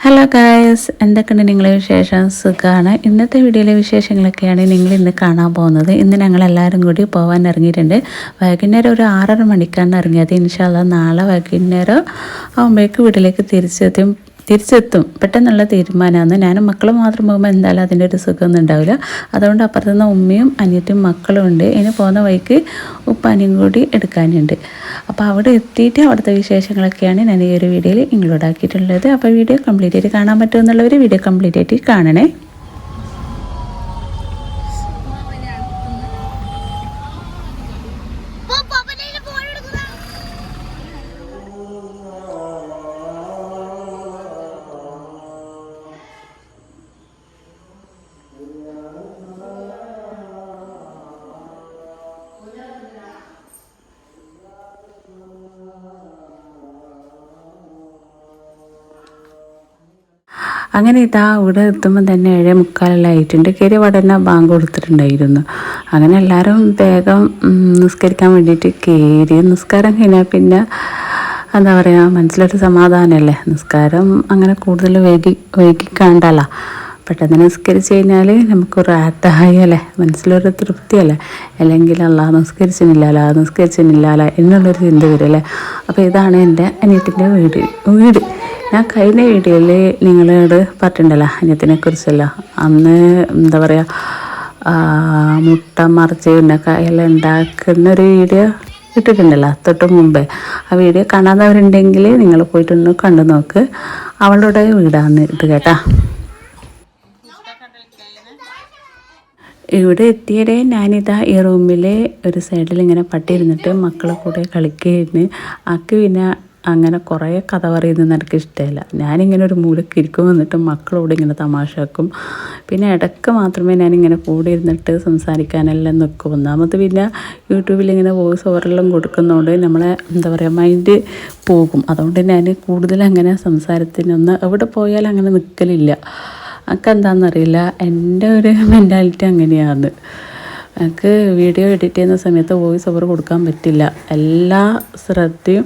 Hello guys, എന്തൊക്കെയുണ്ട് നിങ്ങളെ വിശേഷം? സുഖമാണ്. ഇന്നത്തെ വീഡിയോയിലെ വിശേഷങ്ങളൊക്കെയാണ് നിങ്ങൾ ഇന്ന് കാണാൻ പോകുന്നത്. ഇന്ന് ഞങ്ങളെല്ലാവരും കൂടി പോകാൻ ഇറങ്ങിയിട്ടുണ്ട്. വൈകുന്നേരം ഒരു 6:30 മണിക്കാണ് ഇറങ്ങിയത്. ഇൻഷാ അല്ലാഹ് നാളെ വൈകുന്നേരം ആകുമ്പോഴേക്ക് വീട്ടിലേക്ക് തിരിച്ചെത്തും. പെട്ടെന്നുള്ള തീരുമാനമാണ്. ഞാനും മക്കളും മാത്രം പോകുമ്പോൾ എന്തായാലും അതിൻ്റെ ഒരു സുഖമൊന്നും ഉണ്ടാവില്ല. അതുകൊണ്ട് അപ്പുറത്തുനിന്ന് ഉമ്മയും അനിയത്തിയും മക്കളും ഉണ്ട്. ഇനി പോകുന്ന വഴിക്ക് ഉപ്പാനിയും കൂടി എടുക്കാനുണ്ട്. അപ്പോൾ അവിടെ എത്തിയിട്ട് അവിടുത്തെ വിശേഷങ്ങളൊക്കെയാണ് ഞാൻ ഈ ഒരു വീഡിയോയിൽ ഇൻക്ലൂഡ് ആക്കിയിട്ടുള്ളത്. അപ്പോൾ വീഡിയോ കംപ്ലീറ്റ് ആയിട്ട് കാണാൻ പറ്റുമെന്നുള്ളവർ വീഡിയോ കംപ്ലീറ്റ് ആയിട്ട് കാണണേ. അങ്ങനെ ഇതാ ഇവിടെ എത്തുമ്പോൾ തന്നെ 7:45 ആയിട്ടുണ്ട്. കയറിയ ഉടനെ ബാങ്ക് കൊടുത്തിട്ടുണ്ടായിരുന്നു. അങ്ങനെ എല്ലാവരും വേഗം നിസ്കരിക്കാൻ വേണ്ടിയിട്ട് കയറി. നിസ്കാരം കഴിഞ്ഞാൽ പിന്നെ എന്താ പറയുക, മനസ്സിലൊരു സമാധാനമല്ലേ. നിസ്കാരം അങ്ങനെ കൂടുതൽ വൈകിക്കാണ്ടല്ല. പെട്ടെന്ന് നിസ്കരിച്ച് കഴിഞ്ഞാൽ നമുക്കൊരു റാഹത്തായി അല്ലേ, മനസ്സിലൊരു തൃപ്തിയല്ലേ. അല്ലെങ്കിൽ അല്ലാഹ് നിസ്കരിച്ചില്ല എന്നുള്ളൊരു ചിന്ത വരും അല്ലേ. അപ്പോൾ ഇതാണ് എൻ്റെ അനിയത്തിൻ്റെ വീട്. ഞാൻ കഴിഞ്ഞ വീഡിയോയിൽ നിങ്ങളോട് പറഞ്ഞിട്ടുണ്ടല്ലോ അനിയത്തിനെ കുറിച്ചല്ല. അന്ന് എന്താ പറയുക, മുട്ട മറിച്ച് ഉന്നക്കായെല്ലാം ഉണ്ടാക്കുന്നൊരു വീഡിയോ ഇട്ടിട്ടുണ്ടല്ലോ തൊട്ട് മുമ്പേ. ആ വീഡിയോ കാണാത്തവരുണ്ടെങ്കിൽ നിങ്ങൾ പോയിട്ടൊന്ന് കണ്ടു നോക്ക്. അവളുടെ വീടാണ് ഇത് കേട്ടാ. ഇവിടെ എത്തിയതേ ഞാനിതാ ഈ റൂമിലെ ഒരു സൈഡിൽ ഇങ്ങനെ പട്ടിയിരുന്നിട്ട് മക്കളെ കൂടെ കളിക്കുകയായിരുന്നു. ആക്ക് പിന്നെ അങ്ങനെ കുറേ കഥ പറയുന്നത് എനിക്ക് ഇഷ്ടമല്ല. ഞാനിങ്ങനെ ഒരു മൂലക്ക് ഇരിക്കും, വന്നിട്ട് മക്കളോട് ഇങ്ങനെ തമാശാക്കും. പിന്നെ ഇടയ്ക്ക് മാത്രമേ ഞാനിങ്ങനെ കൂടെ ഇരുന്നിട്ട് സംസാരിക്കാനെല്ലാം നിൽക്കും. ഒന്നാമത് പിന്നെ യൂട്യൂബിൽ ഇങ്ങനെ വോയിസ് ഓവറെല്ലാം കൊടുക്കുന്നതുകൊണ്ട് നമ്മളെ എന്താ പറയുക മൈൻഡ് പോകും. അതുകൊണ്ട് ഞാൻ കൂടുതൽ അങ്ങനെ സംസാരത്തിനൊന്ന് എവിടെ പോയാലും അങ്ങനെ നിൽക്കലില്ല. എനിക്ക് എന്താണെന്നറിയില്ല, എൻ്റെ ഒരു മെൻറ്റാലിറ്റി അങ്ങനെയാണ്. എനിക്ക് വീഡിയോ എഡിറ്റ് ചെയ്യുന്ന സമയത്ത് വോയിസ് ഓവർ കൊടുക്കാൻ പറ്റില്ല. എല്ലാ ശ്രദ്ധയും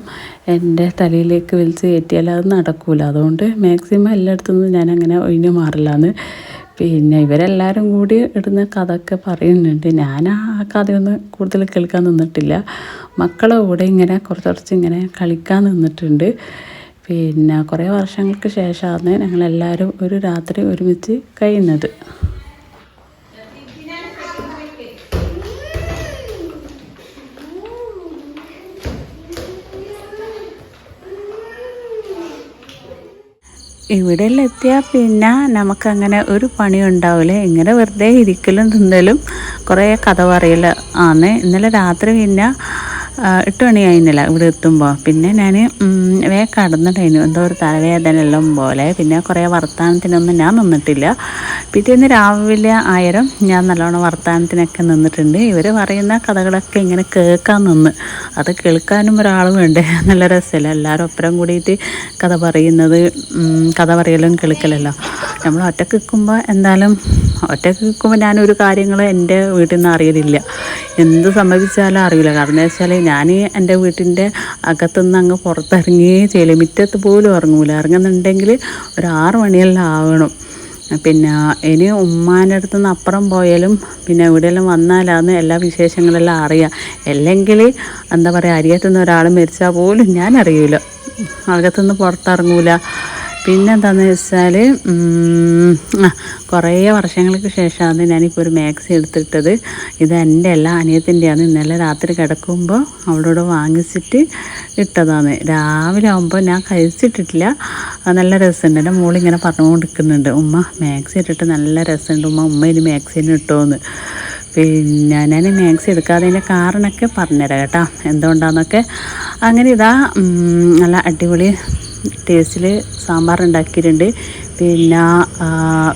എൻ്റെ തലയിലേക്ക് വലിച്ച് കയറ്റിയാൽ അത് നടക്കില്ല. അതുകൊണ്ട് മാക്സിമം എല്ലായിടത്തുനിന്നും ഞാനങ്ങനെ ഒഴിഞ്ഞു മാറില്ലാന്ന്. പിന്നെ ഇവരെല്ലാവരും കൂടി ഇടുന്ന കഥയൊക്കെ പറയുന്നുണ്ട്. ഞാൻ ആ കഥയൊന്നും കൂടുതൽ കേൾക്കാൻ നിന്നിട്ടില്ല. മക്കളെ കൂടെ ഇങ്ങനെ കുറച്ച് ഇങ്ങനെ കളിക്കാൻ നിന്നിട്ടുണ്ട്. പിന്നെ കുറേ വർഷങ്ങൾക്ക് ശേഷമാണ് ഞങ്ങളെല്ലാവരും ഒരു രാത്രി ഒരുമിച്ച് കഴിയുന്നത്. ഇവിടെയെല്ലാം എത്തിയാൽ പിന്നെ നമുക്കങ്ങനെ ഒരു പണിയും ഉണ്ടാവില്ല. ഇങ്ങനെ വെറുതെ ഇരിക്കലും തിന്നലും കുറേ കഥ പറയൽ ആണ്. ഇന്നലെ രാത്രി പിന്നെ 8 മണിയായിരുന്നില്ല ഇവിടെ എത്തുമ്പോൾ. പിന്നെ ഞാൻ വേഗം കടന്നിട്ടായിരുന്നു. എന്തോ ഒരു തലവേദന എല്ലാം പോലെ. പിന്നെ കുറേ വർത്തമാനത്തിനൊന്നും ഞാൻ നിന്നിട്ടില്ല. പിറ്റേന്ന് രാവിലെ ആയിരം ഞാൻ നല്ലോണം വർത്തമാനത്തിനൊക്കെ നിന്നിട്ടുണ്ട്. ഇവർ പറയുന്ന കഥകളൊക്കെ ഇങ്ങനെ കേൾക്കാൻ നിന്ന്. അത് കേൾക്കാനും ഒരാൾ വേണ്ടേ, നല്ല രസമല്ല. എല്ലാവരും ഒപ്പരം കൂടിയിട്ട് കഥ പറയലും കേൾക്കലല്ലോ. നമ്മൾ ഒറ്റയ്ക്ക് നിൽക്കുമ്പോൾ ഞാനൊരു കാര്യങ്ങൾ എൻ്റെ വീട്ടിൽ നിന്ന് അറിയലില്ല. എന്ത് സംഭവിച്ചാലും അറിയില്ല. കാരണം എന്താ വെച്ചാൽ ഞാൻ എൻ്റെ വീട്ടിൻ്റെ അകത്തുനിന്ന് അങ്ങ് പുറത്തിറങ്ങുകയേ ചെയ്യില്ല. മുറ്റത്ത് പോലും ഇറങ്ങുന്നുണ്ടെങ്കിൽ ഒരു 6 മണിയെല്ലാം ആവണം. പിന്നെ ഇനി ഉമ്മാൻ്റെ അടുത്ത് നിന്ന് അപ്പുറം പോയാലും പിന്നെ എവിടെയെല്ലാം വന്നാലാന്ന് എല്ലാ വിശേഷങ്ങളെല്ലാം അറിയാം. അല്ലെങ്കിൽ എന്താ പറയുക, അരിയത്തുനിന്ന് ഒരാൾ മരിച്ചാൽ പോലും ഞാൻ അറിയില്ല. അകത്തുനിന്ന് പുറത്തിറങ്ങൂല. പിന്നെന്താണെന്ന് വെച്ചാൽ കുറേ വർഷങ്ങൾക്ക് ശേഷമാണ് ഞാനിപ്പോൾ ഒരു മാക്സി എടുത്തിട്ടത്. ഇത് എൻ്റെ എല്ലാ അനിയത്തിൻ്റെയാണ്. ഇന്നലെ രാത്രി കിടക്കുമ്പോൾ അവളോട് വാങ്ങിച്ചിട്ട് ഇട്ടതാണ്. രാവിലെ ആകുമ്പോൾ ഞാൻ കഴിച്ചിട്ടിട്ടില്ല. നല്ല രസമുണ്ട്. എൻ്റെ മോളിങ്ങനെ പറഞ്ഞുകൊണ്ടിരിക്കുന്നുണ്ട്, ഉമ്മ മാക്സി ഇട്ടിട്ട് നല്ല രസമുണ്ട് ഉമ്മ ഇനി മാക്സിന് ഇട്ടോന്ന്. പിന്നെ ഞാൻ മാക്സി എടുക്കാത്തതിൻ്റെ കാരണമൊക്കെ പറഞ്ഞുതരാം കേട്ടോ, എന്തുകൊണ്ടാണെന്നൊക്കെ. അങ്ങനെ ഇതാ നല്ല അടിപൊളി ടേസ്റ്റിൽ സാമ്പാർ ഉണ്ടാക്കിയിട്ടുണ്ട്. പിന്നെ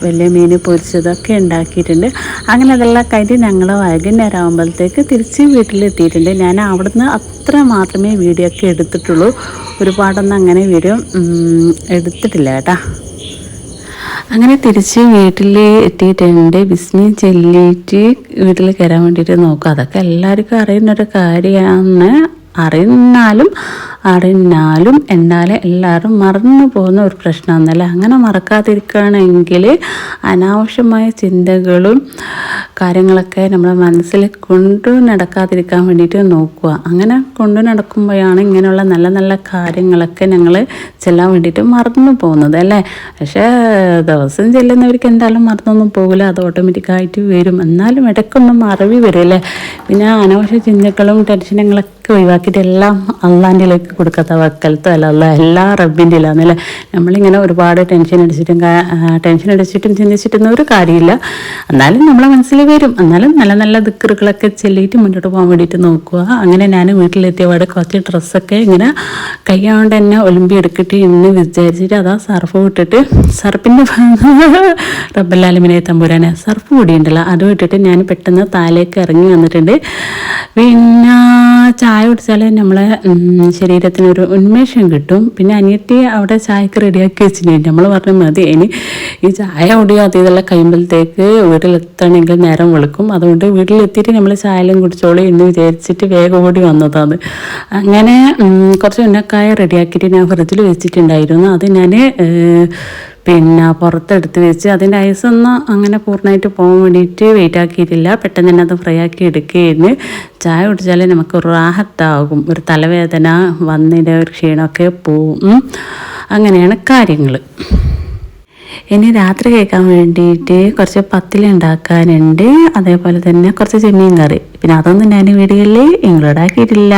വലിയ മീൻ പൊരിച്ചതൊക്കെ ഉണ്ടാക്കിയിട്ടുണ്ട്. അങ്ങനെ അതെല്ലാം കഴിഞ്ഞ് ഞങ്ങൾ വൈകുന്നേരം ആകുമ്പോഴത്തേക്ക് തിരിച്ച് വീട്ടിലെത്തിയിട്ടുണ്ട്. ഞാൻ അവിടുന്ന് അത്ര മാത്രമേ വീഡിയോ ഒക്കെ എടുത്തിട്ടുള്ളൂ. ഒരുപാടൊന്നും അങ്ങനെ വീഡിയോ എടുത്തിട്ടില്ല കേട്ടോ. അങ്ങനെ തിരിച്ച് വീട്ടിൽ എത്തിയിട്ടുണ്ട്. ബിസ്മി ചൊല്ലിയിട്ട് വീട്ടിൽ കയറാൻ വേണ്ടിയിട്ട് നോക്കുക. അതൊക്കെ എല്ലാവർക്കും അറിയുന്നൊരു കാര്യമാണ്. അറിയുന്നാലും അറിഞ്ഞാലും എന്നാലും എല്ലാവരും മറന്നു പോകുന്ന ഒരു പ്രശ്നമാണെന്നല്ലേ. അങ്ങനെ മറക്കാതിരിക്കുകയാണെങ്കിൽ അനാവശ്യമായ ചിന്തകളും കാര്യങ്ങളൊക്കെ നമ്മളെ മനസ്സിൽ കൊണ്ടു നടക്കാതിരിക്കാൻ വേണ്ടിയിട്ട് നോക്കുക. അങ്ങനെ കൊണ്ടു നടക്കുമ്പോഴാണ് ഇങ്ങനെയുള്ള നല്ല നല്ല കാര്യങ്ങളൊക്കെ ഞങ്ങൾ ചെല്ലാൻ വേണ്ടിയിട്ട് മറന്നു പോകുന്നത് അല്ലേ. പക്ഷേ ദിവസം ചെല്ലുന്നവർക്ക് എന്തായാലും മറന്നൊന്നും പോകില്ല, അത് ഓട്ടോമാറ്റിക്കായിട്ട് വരും. എന്നാലും ഇടയ്ക്കൊന്നും മറവി വരും അല്ലേ. പിന്നെ അനാവശ്യ ചിന്തകളും ടെൻഷനുകളൊക്കെ ഒഴിവാക്കിയിട്ട് എല്ലാം അള്ളാൻ്റെയിലേക്ക് കൊടുക്കുക. തവക്കൽത്തോ അല്ല എല്ലാ റബ്ബിൻ്റെ ഇല്ലാന്നല്ലേ. നമ്മളിങ്ങനെ ഒരുപാട് ടെൻഷൻ അടിച്ചിട്ടും ചിന്തിച്ചിട്ടൊന്നും ഒരു കാര്യമില്ല. എന്നാലും നമ്മളെ മനസ്സിൽ വരും. എന്നാലും നല്ല നല്ല ദിക്റുകളൊക്കെ ചെല്ലിയിട്ട് മുന്നോട്ട് പോകാൻ വേണ്ടിയിട്ട് നോക്കുക. അങ്ങനെ ഞാൻ വീട്ടിലെത്തിയപാട് കുറച്ച് ഡ്രസ്സൊക്കെ ഇങ്ങനെ കൈകൊണ്ട് തന്നെ ഒലിമ്പി എടുക്കിട്ട് ഇന്ന് വിചാരിച്ചിട്ട് അതാ സർഫ് വിട്ടിട്ട് സർഫിൻ്റെ റബ്ബല്ലാലുമിനെ തമ്പുരാനെ സർഫ് കൂടിയുണ്ടല്ലോ അത് വിട്ടിട്ട് ഞാൻ പെട്ടെന്ന് താലേക്ക് ഇറങ്ങി വന്നിട്ടുണ്ട്. പിന്നെ ചായ കുടിച്ചാൽ നമ്മളെ ശരീരത്തിനൊരു ഉന്മേഷം കിട്ടും. പിന്നെ അനിയത്തി അവിടെ ചായക്ക് റെഡിയാക്കി വെച്ചിട്ടുണ്ട്. നമ്മൾ പറഞ്ഞു മതി ഇനി ഈ ചായ കുടിയാത്ത ഇതെല്ലാം കഴിയുമ്പോഴത്തേക്ക് വീട്ടിലെത്തണമെങ്കിൽ നേരം വെളുക്കും. അതുകൊണ്ട് വീട്ടിലെത്തിയിട്ട് നമ്മൾ ചായലും കുടിച്ചോളൂ എന്ന് വിചാരിച്ചിട്ട് വേഗം ഓടി വന്നതാണ്. അങ്ങനെ കുറച്ച് ഉന്നക്കായ റെഡിയാക്കിയിട്ട് ഞാൻ ഫ്രിഡ്ജിൽ വെച്ചിട്ടുണ്ടായിരുന്നു. അത് ഞാൻ പിന്നെ പുറത്തെടുത്ത് വെച്ച് അതിൻ്റെ ഐസൊന്നും അങ്ങനെ പൂർണ്ണമായിട്ട് പോകാൻ വേണ്ടിയിട്ട് വെയിറ്റ് ആക്കിയിട്ടില്ല. പെട്ടെന്ന് തന്നെ അത് ഫ്രൈ ആക്കി എടുക്കുകയായിരുന്നു. ചായ കുടിച്ചാൽ നമുക്ക് റാഹത്താകും. ഒരു തലവേദന വന്നതിൻ്റെ ഒരു ക്ഷീണമൊക്കെ പോവും. അങ്ങനെയാണ് കാര്യങ്ങൾ. ഇനി രാത്രി കഴിക്കാൻ വേണ്ടിയിട്ട് കുറച്ച് പത്തില ഉണ്ടാക്കാനുണ്ട്. അതേപോലെ തന്നെ കുറച്ച് ചെമ്മീൻ കറി. പിന്നെ അതൊന്നും ഞാൻ വീഡിയോയിൽ ഇൻക്ലൂഡ് ആക്കിയിട്ടില്ല.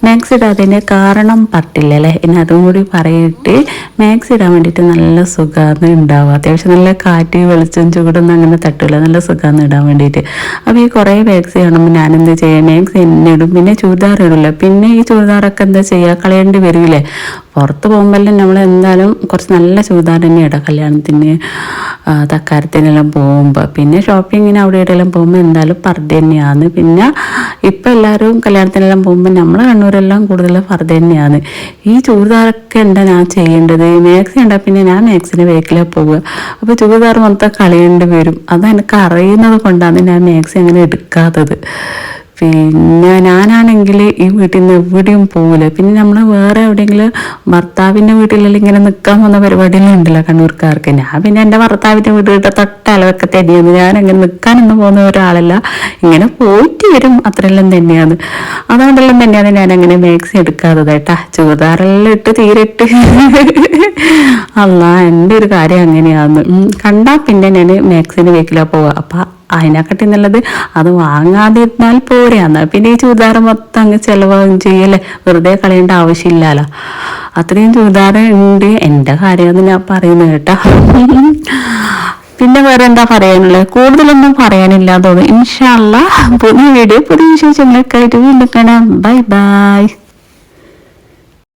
മാക്സ് ഇടാതിൻ്റെ കാരണം പറ്റില്ല അല്ലേ. ഇനി അതും കൂടി പറയിട്ട് മാക്സ് ഇടാൻ വേണ്ടിയിട്ട് നല്ല സുഖമാണ് ഉണ്ടാവുക. അത്യാവശ്യം നല്ല കാറ്റ് വെളിച്ചം ചൂടൊന്നും അങ്ങനെ തട്ടില്ല. നല്ല സുഖമാണ് ഇടാൻ വേണ്ടിയിട്ട്. അപ്പോൾ ഈ കുറേ മാക്സ് കാണുമ്പോൾ ഞാനെന്ത് ചെയ്യാം, മാക്സ് എന്നെ ഇടും. പിന്നെ ചുരിദാർ ഇടില്ല. പിന്നെ ഈ ചുരിദാറൊക്കെ എന്താ ചെയ്യുക, കളയേണ്ടി വരില്ലേ. പുറത്ത് പോകുമ്പോഴെല്ലാം നമ്മൾ എന്തായാലും കുറച്ച് നല്ല ചുരിദാർ തന്നെ ഇടാം കല്യാണത്തിന് തക്കാരത്തിനെല്ലാം പോകുമ്പോൾ. പിന്നെ ഷോപ്പിങ്ങിന് അവിടെ ഇവിടെയെല്ലാം പോകുമ്പോൾ എന്തായാലും പർദ്ദ തന്നെയാണ്. പിന്നെ ഇപ്പം എല്ലാവരും കല്യാണത്തിനെല്ലാം പോകുമ്പോൾ നമ്മളെ കണ്ണൂരെല്ലാം കൂടുതൽ പർദ്ദ തന്നെയാണ്. ഈ ചുരിദാറൊക്കെ എന്താ ഞാൻ ചെയ്യേണ്ടത്, മാക്സി ഉണ്ടാ പിന്നെ ഞാൻ മാക്സിൻ്റെ വേക്കിലാണ് പോവുക. അപ്പോൾ ചുരിദാർ മൊത്തം കളയേണ്ടി വരും. അത് എനിക്ക് അറിയുന്നത് കൊണ്ടാണ് ഞാൻ മാക്സി അങ്ങനെ എടുക്കാത്തത്. പിന്നെ ഞാനാണെങ്കിൽ ഈ വീട്ടിൽ നിന്ന് എവിടെയും പോകില്ല. പിന്നെ നമ്മൾ വേറെ എവിടെയെങ്കിലും ഭർത്താവിൻ്റെ വീട്ടിലെല്ലാം ഇങ്ങനെ നിൽക്കാൻ പോകുന്ന പരിപാടിയെല്ലാം ഉണ്ടല്ലോ കണ്ണൂർക്കാർക്ക്. ഞാൻ പിന്നെ എൻ്റെ ഭർത്താവിൻ്റെ വീട്ടിലിട്ട് തൊട്ടലവൊക്കെ തന്നെയാണ്. ഞാനങ്ങനെ നിൽക്കാനൊന്നും പോകുന്ന ഒരാളല്ല, ഇങ്ങനെ പോയിട്ട് വരും അത്രയെല്ലാം തന്നെയാണ്. അതുകൊണ്ടെല്ലാം തന്നെയാണ് ഞാനങ്ങനെ മാക്സി എടുക്കാത്തത് കേട്ടാ. ചുരിദാറെല്ലാം ഇട്ട് തീരിട്ട് അല്ല എൻ്റെ ഒരു കാര്യം അങ്ങനെയാന്ന് കണ്ടാൽ പിന്നെ ഞാൻ മാക്സിൻ്റെ വീട്ടിലാണ് പോവുക. അപ്പം അതിനെക്കാട്ടി നല്ലത് അത് വാങ്ങാതിരുന്നാൽ പോരെയാന്ന്. പിന്നെ ഈ ചുരിദാർ മൊത്തം അങ്ങ് ചിലവാകും ചെയ്യല്ലേ, വെറുതെ കളയേണ്ട ആവശ്യമില്ലല്ലോ. അത്രയും ചുരിദാർ ഉണ്ട്. എൻ്റെ കാര്യമെന്ന് ഞാൻ പറയുന്നത് കേട്ടോ. പിന്നെ വേറെ എന്താ പറയാനുള്ളത്, കൂടുതലൊന്നും പറയാനില്ല തോന്നുന്നു. ഇൻഷാ അല്ലാഹ് പുതിയ വീഡിയോ പുതിയ വിശേഷങ്ങളൊക്കെ ആയിട്ട് വീണ്ടും കാണാം. Bye bye.